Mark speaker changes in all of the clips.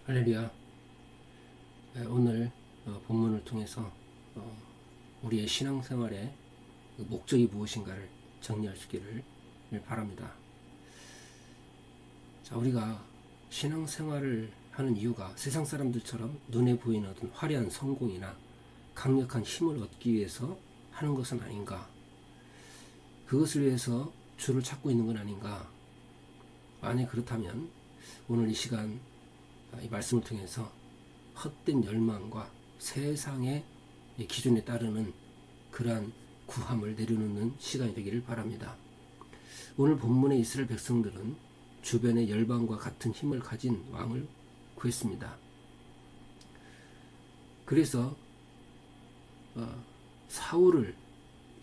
Speaker 1: 할렐루야. 오늘 본문을 통해서 우리의 신앙생활의 목적이 무엇인가를 정리할 수 있기를 바랍니다. 자, 우리가 신앙생활을 하는 이유가 세상 사람들처럼 눈에 보이는 어떤 화려한 성공이나 강력한 힘을 얻기 위해서 하는 것은 아닌가? 그것을 위해서 주를 찾고 있는 건 아닌가? 만약 그렇다면 오늘 이 시간 이 말씀을 통해서 헛된 열망과 세상의 기준에 따르는 그러한 구함을 내려놓는 시간이 되기를 바랍니다. 오늘 본문의 이스라엘 백성들은 주변의 열방과 같은 힘을 가진 왕을 구했습니다. 그래서 사울을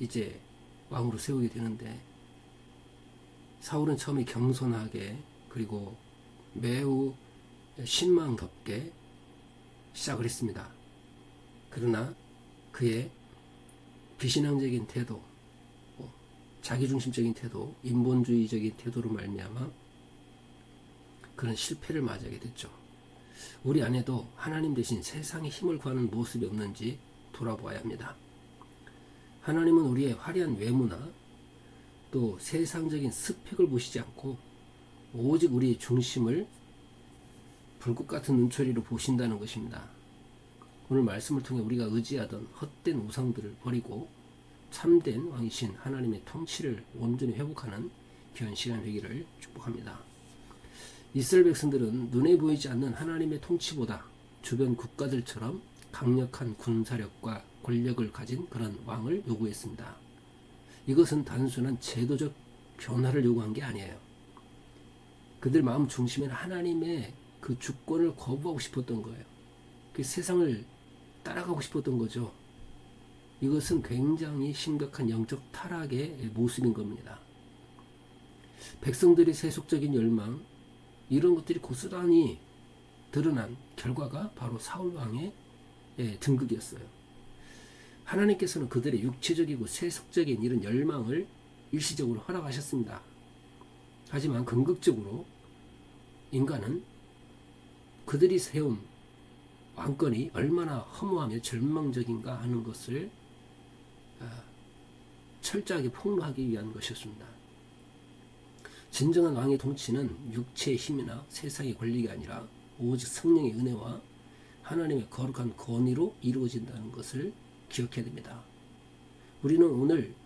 Speaker 1: 이제 왕으로 세우게 되는데, 사울은 처음에 겸손하게 그리고 매우 신망롭게 시작을 했습니다. 그러나 그의 비신앙적인 태도, 자기중심적인 태도, 인본주의적인 태도로 말미암아 그런 실패를 맞이하게 됐죠. 우리 안에도 하나님 대신 세상의 힘을 구하는 모습이 없는지 돌아보아야 합니다. 하나님은 우리의 화려한 외모나 또 세상적인 스펙을 보시지 않고 오직 우리의 중심을 불꽃 같은 눈초리로 보신다는 것입니다. 오늘 말씀을 통해 우리가 의지하던 헛된 우상들을 버리고 참된 왕이신 하나님의 통치를 온전히 회복하는 귀한 시간 되기를 축복합니다. 이스라엘 백성들은 눈에 보이지 않는 하나님의 통치보다 주변 국가들처럼 강력한 군사력과 권력을 가진 그런 왕을 요구했습니다. 이것은 단순한 제도적 변화를 요구한 게 아니에요. 그들 마음 중심에는 하나님의 그 주권을 거부하고 싶었던 거예요. 그 세상을 따라가고 싶었던 거죠. 이것은 굉장히 심각한 영적 타락의 모습인 겁니다. 백성들의 세속적인 열망, 이런 것들이 고스란히 드러난 결과가 바로 사울 왕의 등극이었어요. 하나님께서는 그들의 육체적이고 세속적인 이런 열망을 일시적으로 허락하셨습니다. 하지만 궁극적으로 인간은 그들이 세운 왕권이 얼마나 허무하며 절망적인가 하는 것을 철저하게 폭로하기 위한 것이었습니다. 진정한 왕의 통치는 육체의 힘이나 세상의 권력이 아니라 오직 성령의 은혜와 하나님의 거룩한 권위로 이루어진다는 것을 기억해야 됩니다. 우리는 오늘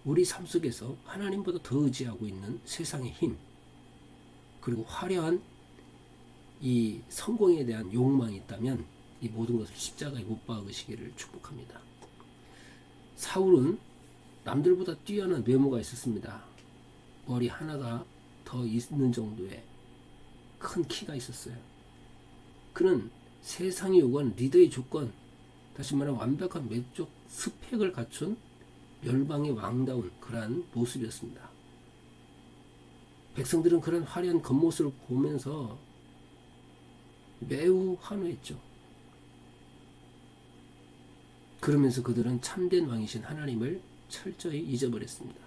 Speaker 1: 우리 삶 속에서 하나님보다 더 의지하고 있는 세상의 힘, 그리고 화려한 이 성공에 대한 욕망이 있다면 이 모든 것을 십자가에 못 박으시기를 축복합니다. 사울은 남들보다 뛰어난 외모가 있었습니다. 머리 하나가 더 있는 정도의 큰 키가 있었어요. 그는 세상이 요구하는 리더의 조건, 다시 말하면 완벽한 외적 스펙을 갖춘 열방의 왕다운 그러한 모습이었습니다. 백성들은 그런 화려한 겉모습을 보면서 매우 환호했죠. 그러면서 그들은 참된 왕이신 하나님을 철저히 잊어버렸습니다.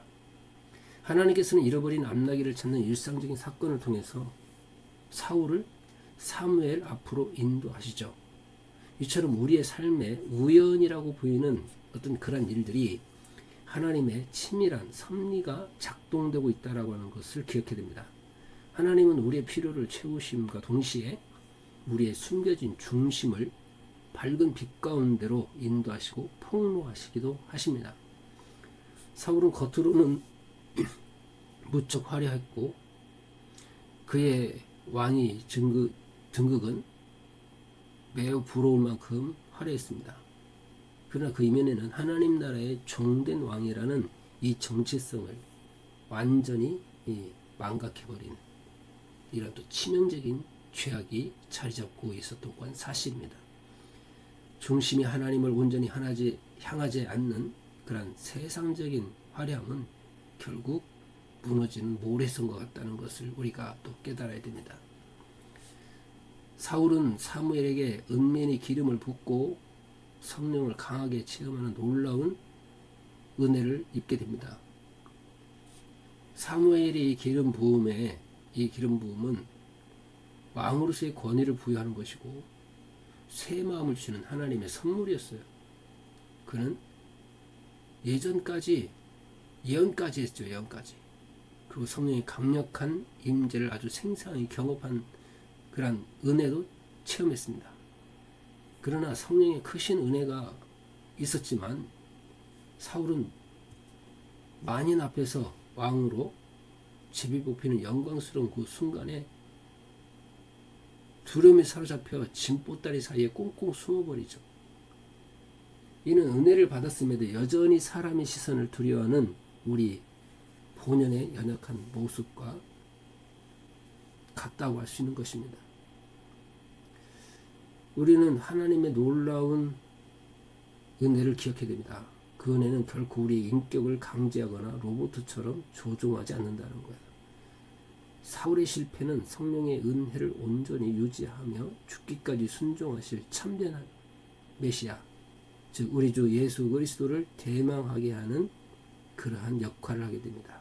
Speaker 1: 하나님께서는 잃어버린 암나기를 찾는 일상적인 사건을 통해서 사울을 사무엘 앞으로 인도하시죠. 이처럼 우리의 삶에 우연이라고 보이는 어떤 그런 일들이 하나님의 치밀한 섭리가 작동되고 있다라고 하는 것을 기억해야 됩니다. 하나님은 우리의 필요를 채우심과 동시에 우리의 숨겨진 중심을 밝은 빛 가운데로 인도하시고 폭로하시기도 하십니다. 사울은 겉으로는 무척 화려했고 그의 왕이 등극은 매우 부러울 만큼 화려했습니다. 그러나 그 이면에는 하나님 나라의 종된 왕이라는 이 정체성을 완전히 망각해버린 이런 또 치명적인 죄악이 자리잡고 있었던 건 사실입니다. 중심이 하나님을 온전히 향하지 않는 그런 세상적인 화려함은 결국 무너지는 모래성과 같다는 것을 우리가 또 깨달아야 됩니다. 사울은 사무엘에게 은면의 기름을 붓고 성령을 강하게 체험하는 놀라운 은혜를 입게 됩니다. 사무엘의 이 기름 부음은 왕으로서의 권위를 부여하는 것이고 새 마음을 주시는 하나님의 선물이었어요. 그는 예전까지 예언까지 했죠. 예언까지. 그리고 성령의 강력한 임재를 아주 생생하게 경험한 그런 은혜도 체험했습니다. 그러나 성령의 크신 은혜가 있었지만 사울은 만인 앞에서 왕으로 제비 뽑히는 영광스러운 그 순간에 두려움에 사로잡혀 진보다리 사이에 꽁꽁 숨어버리죠. 이는 은혜를 받았음에도 여전히 사람의 시선을 두려워하는 우리 본연의 연약한 모습과 같다고 할 수 있는 것입니다. 우리는 하나님의 놀라운 은혜를 기억해야 됩니다. 그 은혜는 결코 우리의 인격을 강제하거나 로봇처럼 조종하지 않는다는 거예요. 사울의 실패는 성령의 은혜를 온전히 유지하며 죽기까지 순종하실 참된 메시아, 즉 우리 주 예수 그리스도를 대망하게 하는 그러한 역할을 하게 됩니다.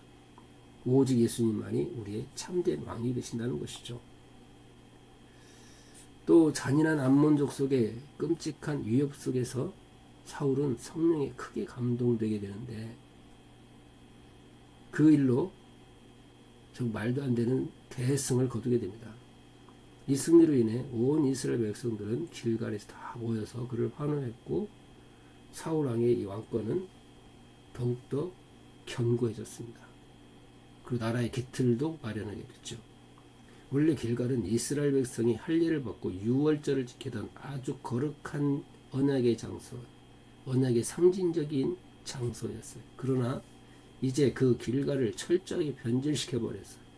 Speaker 1: 오직 예수님만이 우리의 참된 왕이 되신다는 것이죠. 또 잔인한 암몬족 속의 끔찍한 위협 속에서 사울은 성령에 크게 감동되게 되는데 그 일로 말도 안 되는 대승을 거두게 됩니다. 이 승리로 인해 온 이스라엘 백성들은 길갈에서 다 모여서 그를 환호했고 사울 왕의 이 왕권은 더욱더 견고해졌습니다. 그리고 나라의 기틀도 마련하게 됐죠. 원래 길갈은 이스라엘 백성이 할례를 받고 유월절을 지키던 아주 거룩한 언약의 장소, 언약의 상징적인 장소였어요. 그러나 이제 그 길갈을 철저하게 변질시켜버렸어요.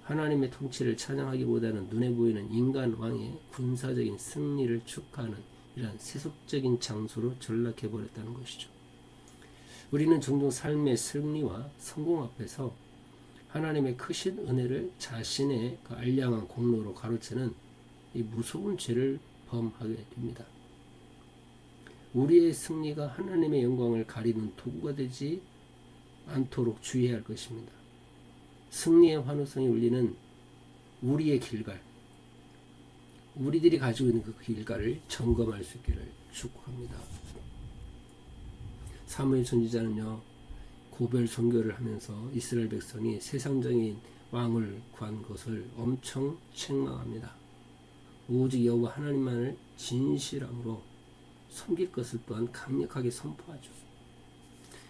Speaker 1: 하나님의 통치를 찬양하기보다는 눈에 보이는 인간 왕의 군사적인 승리를 축하하는 이러한 세속적인 장소로 전락해버렸다는 것이죠. 우리는 종종 삶의 승리와 성공 앞에서 하나님의 크신 은혜를 자신의 그 알량한 공로로 가로채는 이 무서운 죄를 범하게 됩니다. 우리의 승리가 하나님의 영광을 가리는 도구가 되지 않도록 주의해야 할 것입니다. 승리의 환호성이 울리는 우리의 길갈, 우리들이 가지고 있는 그 길갈을 점검할 수 있기를 축복합니다. 사무엘 선지자는요, 고별 선교를 하면서 이스라엘 백성이 세상적인 왕을 구한 것을 엄청 책망합니다. 오직 여호와 하나님만을 진실함으로 섬길 것을 또한 강력하게 선포하죠.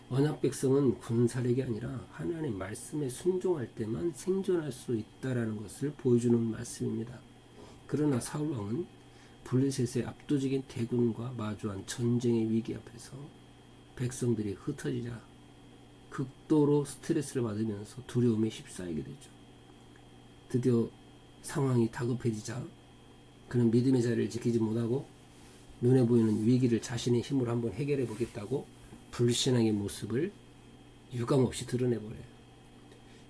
Speaker 1: 언약 백성은 군사력이 아니라 하나님 말씀에 순종할 때만 생존할 수 있다라는 것을 보여주는 말씀입니다. 그러나 사울 왕은 블레셋의 압도적인 대군과 마주한 전쟁의 위기 앞에서 백성들이 흩어지자 극도로 스트레스를 받으면서 두려움에 휩싸이게 되죠. 드디어 상황이 다급해지자 그는 믿음의 자리를 지키지 못하고 눈에 보이는 위기를 자신의 힘으로 한번 해결해 보겠다고 불신앙의 모습을 유감없이 드러내버려요.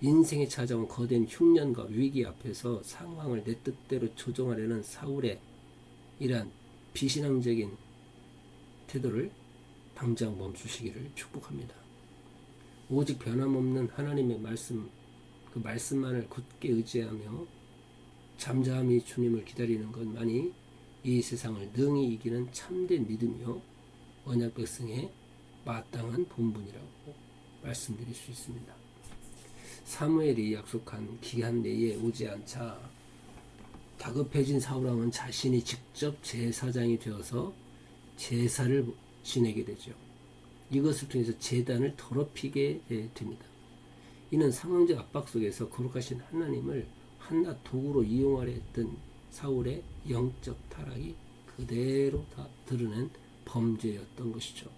Speaker 1: 인생에 찾아온 거대한 흉년과 위기 앞에서 상황을 내 뜻대로 조정하려는 사울의 이러한 비신앙적인 태도를 당장 멈추시기를 축복합니다. 오직 변함없는 하나님의 말씀, 그 말씀만을 굳게 의지하며 잠잠히 주님을 기다리는 것만이 이 세상을 능히 이기는 참된 믿음이요 언약 백성의 마땅한 본분이라고 말씀드릴 수 있습니다. 사무엘이 약속한 기한 내에 오지 않자 다급해진 사울왕은 자신이 직접 제사장이 되어서 제사를 지내게 되죠. 이것을 통해서 제단을 더럽히게 됩니다. 이는 상황적 압박 속에서 거룩하신 하나님을 한낱 도구로 이용하려 했던 사울의 영적 타락이 그대로 다 드러낸 범죄였던 것이죠.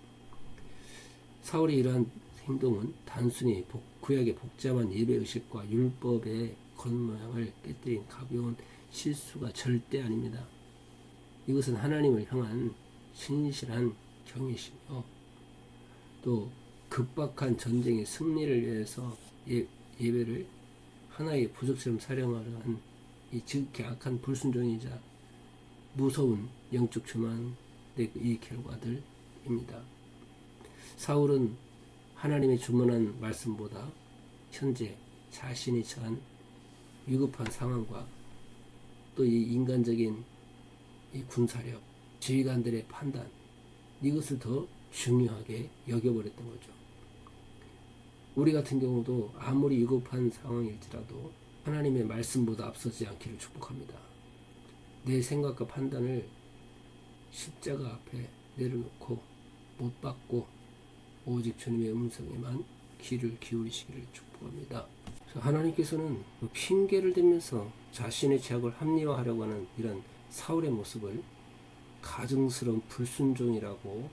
Speaker 1: 사울의 이러한 행동은 단순히 구약의 복잡한 예배의식과 율법의 겉모양을 깨뜨린 가벼운 실수가 절대 아닙니다. 이것은 하나님을 향한 신실한 경외심이요, 또 급박한 전쟁의 승리를 위해서 예배를 하나의 부적처럼 사용하려 한 이 지극히 악한 불순종이자 무서운 영적 교만의 이 결과들입니다. 사울은 하나님의 주문한 말씀보다 현재 자신이 처한 위급한 상황과 또 이 인간적인 이 군사력, 지휘관들의 판단, 이것을 더 중요하게 여겨버렸던 거죠. 우리 같은 경우도 아무리 위급한 상황일지라도 하나님의 말씀보다 앞서지 않기를 축복합니다. 내 생각과 판단을 십자가 앞에 내려놓고 못 받고 오직 주님의 음성에만 귀를 기울이시기를 축복합니다. 하나님께서는 핑계를 대면서 자신의 죄악을 합리화하려고 하는 이런 사울의 모습을 가증스러운 불순종이라고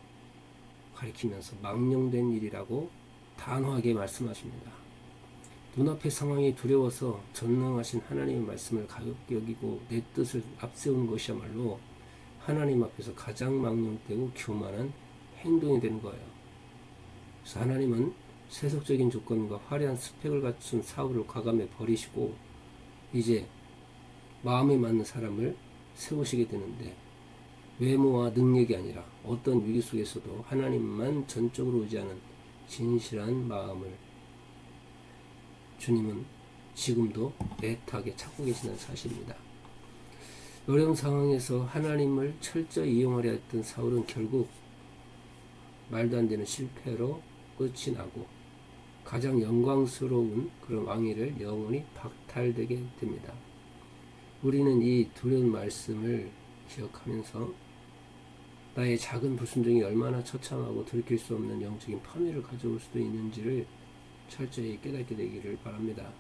Speaker 1: 가리키면서 망령된 일이라고 단호하게 말씀하십니다. 눈앞의 상황이 두려워서 전능하신 하나님의 말씀을 가볍게 여기고 내 뜻을 앞세우는 것이야말로 하나님 앞에서 가장 망령되고 교만한 행동이 되는 거예요. 그래서 하나님은 세속적인 조건과 화려한 스펙을 갖춘 사울을 과감히 버리시고 이제 마음에 맞는 사람을 세우시게 되는데, 외모와 능력이 아니라 어떤 위기 속에서도 하나님만 전적으로 의지하는 진실한 마음을 주님은 지금도 애타게 찾고 계시는 사실입니다. 어려운 상황에서 하나님을 철저히 이용하려 했던 사울은 결국 말도 안 되는 실패로 끝이 나고 가장 영광스러운 그런 왕위를 영원히 박탈되게 됩니다. 우리는 이 두려운 말씀을 기억하면서 나의 작은 불순종이 얼마나 처참하고 돌이킬 수 없는 영적인 파멸을 가져올 수도 있는지를 철저히 깨닫게 되기를 바랍니다.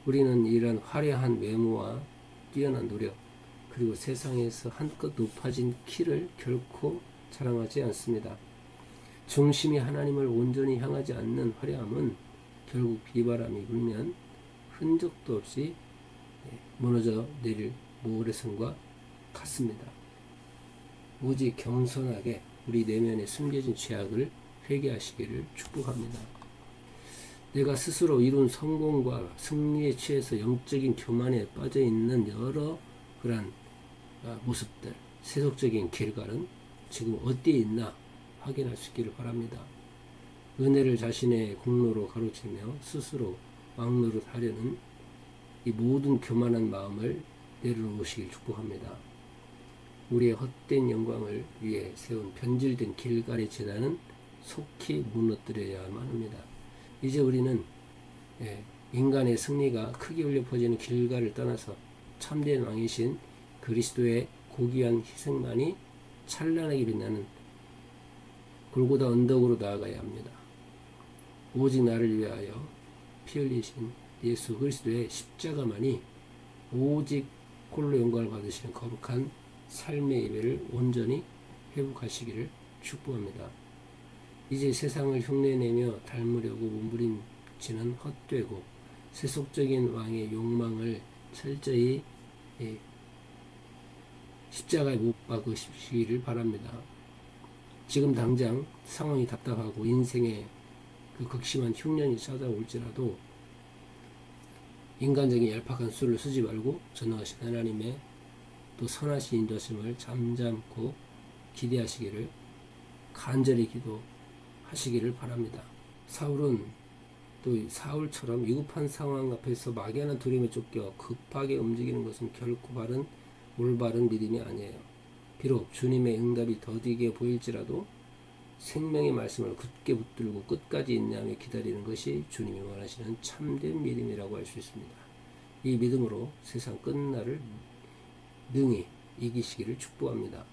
Speaker 1: 우리는 이런 화려한 외모와 뛰어난 노력, 그리고 세상에서 한껏 높아진 키를 결코 자랑하지 않습니다. 중심이 하나님을 온전히 향하지 않는 화려함은 결국 비바람이 불면 흔적도 없이 무너져 내릴 모래성과 같습니다. 오직 겸손하게 우리 내면에 숨겨진 죄악을 회개하시기를 축복합니다. 내가 스스로 이룬 성공과 승리에 취해서 영적인 교만에 빠져 있는 여러 그런 모습들, 세속적인 결과는 지금 어디에 있나 확인할 수 있기를 바랍니다. 은혜를 자신의 공로로 가로채며 스스로 왕노릇 하려는 이 모든 교만한 마음을 내려놓으시길 축복합니다. 우리의 헛된 영광을 위해 세운 변질된 길갈의 제단은 속히 무너뜨려야만 합니다. 이제 우리는 인간의 승리가 크게 울려 퍼지는 길갈을 떠나서 참된 왕이신 그리스도의 고귀한 희생만이 찬란하게 빛나는 골고다 언덕으로 나아가야 합니다. 오직 나를 위하여 피 흘리신 예수 그리스도의 십자가만이 오직 홀로 영광을 받으시는 거룩한 삶의 예배를 온전히 회복하시기를 축복합니다. 이제 세상을 흉내내며 닮으려고 몸부림치는 헛되고 세속적인 왕의 욕망을 철저히 십자가에 못 박으시기를 바랍니다. 지금 당장 상황이 답답하고 인생에 그 극심한 흉년이 찾아올지라도 인간적인 얄팍한 수를 쓰지 말고 전능하신 하나님의 또 선하신 인도하심을 잠잠고 기대하시기를 간절히 기도하시기를 바랍니다. 사울은 또 사울처럼 위급한 상황 앞에서 막연한 두려움에 쫓겨 급하게 움직이는 것은 결코 올바른 믿음이 아니에요. 비록 주님의 응답이 더디게 보일지라도 생명의 말씀을 굳게 붙들고 끝까지 인내하며 기다리는 것이 주님이 원하시는 참된 믿음이라고 할 수 있습니다. 이 믿음으로 세상 끝날을 능히 이기시기를 축복합니다.